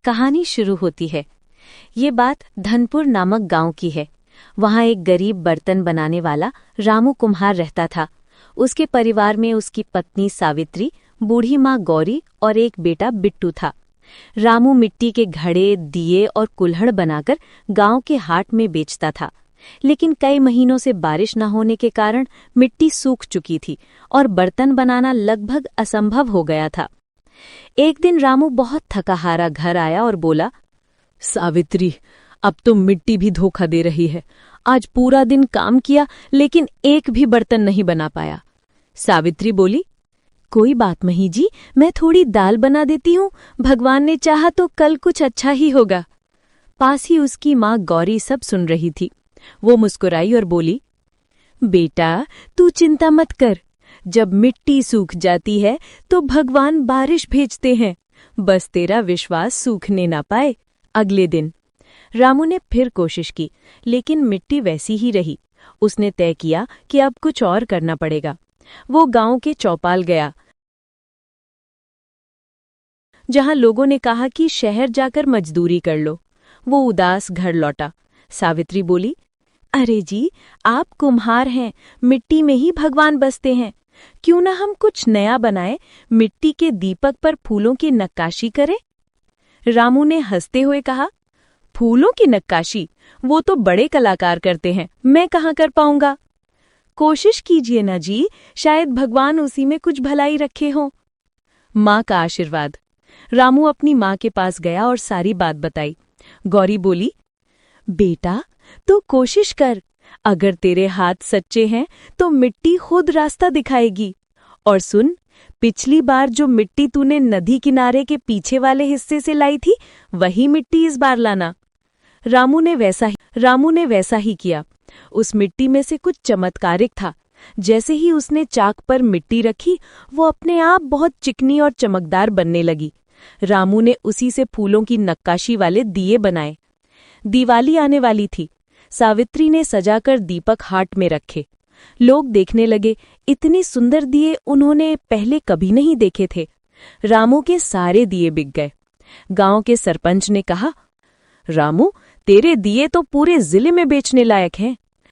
कहानी शुरू होती है। ये बात धनपुर नामक गांव की है। वहां एक गरीब बर्तन बनाने वाला रामू कुम्हार रहता था। उसके परिवार में उसकी पत्नी सावित्री, बूढ़ी माँ गौरी और एक बेटा बिट्टू था। रामू मिट्टी के घड़े, दिए और कुल्हड़ बनाकर गांव के हाट में बेचता था। लेकिन कई महीनों से बारिश न होने के कारण मिट्टी सूख चुकी थी और बर्तन बनाना लगभग असंभव हो गया था। एक दिन रामू बहुत थकाहारा घर आया और बोला, सावित्री, अब तो मिट्टी भी धोखा दे रही है। आज पूरा दिन काम किया लेकिन एक भी बर्तन नहीं बना पाया। सावित्री बोली, कोई बात नहीं जी, मैं थोड़ी दाल बना देती हूँ। भगवान ने चाहा तो कल कुछ अच्छा ही होगा। पास ही उसकी माँ गौरी सब सुन रही थी। वो मुस्कुराई और बोली, बेटा तू चिंता मत कर। जब मिट्टी सूख जाती है तो भगवान बारिश भेजते हैं। बस तेरा विश्वास सूखने ना पाए। अगले दिन रामू ने फिर कोशिश की, लेकिन मिट्टी वैसी ही रही। उसने तय किया कि अब कुछ और करना पड़ेगा। वो गांव के चौपाल गया, जहां लोगों ने कहा कि शहर जाकर मजदूरी कर लो। वो उदास घर लौटा। सावित्री बोली, अरे जी, आप कुम्हार हैं, मिट्टी में ही भगवान बसते हैं। क्यों ना हम कुछ नया बनाएं, मिट्टी के दीपक पर फूलों की नक्काशी करें। रामू ने हंसते हुए कहा, फूलों की नक्काशी? वो तो बड़े कलाकार करते हैं, मैं कहाँ कर पाऊंगा। कोशिश कीजिए ना जी, शायद भगवान उसी में कुछ भलाई रखे हों। माँ का आशीर्वाद। रामू अपनी माँ के पास गया और सारी बात बताई। गौरी बोली, बेटा तू कोशिश कर। अगर तेरे हाथ सच्चे हैं तो मिट्टी खुद रास्ता दिखाएगी। और सुन, पिछली बार जो मिट्टी तूने नदी किनारे के पीछे वाले हिस्से से लाई थी, वही मिट्टी इस बार लाना। रामू ने वैसा ही किया। उस मिट्टी में से कुछ चमत्कारिक था। जैसे ही उसने चाक पर मिट्टी रखी, वो अपने आप बहुत चिकनी और चमकदार बनने लगी। रामू ने उसी से फूलों की नक्काशी वाले दिए बनाए। दिवाली आने वाली थी। सावित्री ने सजाकर दीपक हाट में रखे। लोग देखने लगे। इतने सुंदर दिए उन्होंने पहले कभी नहीं देखे थे। रामू के सारे दिए बिक गए। गांव के सरपंच ने कहा, रामू, तेरे दिए तो पूरे जिले में बेचने लायक हैं।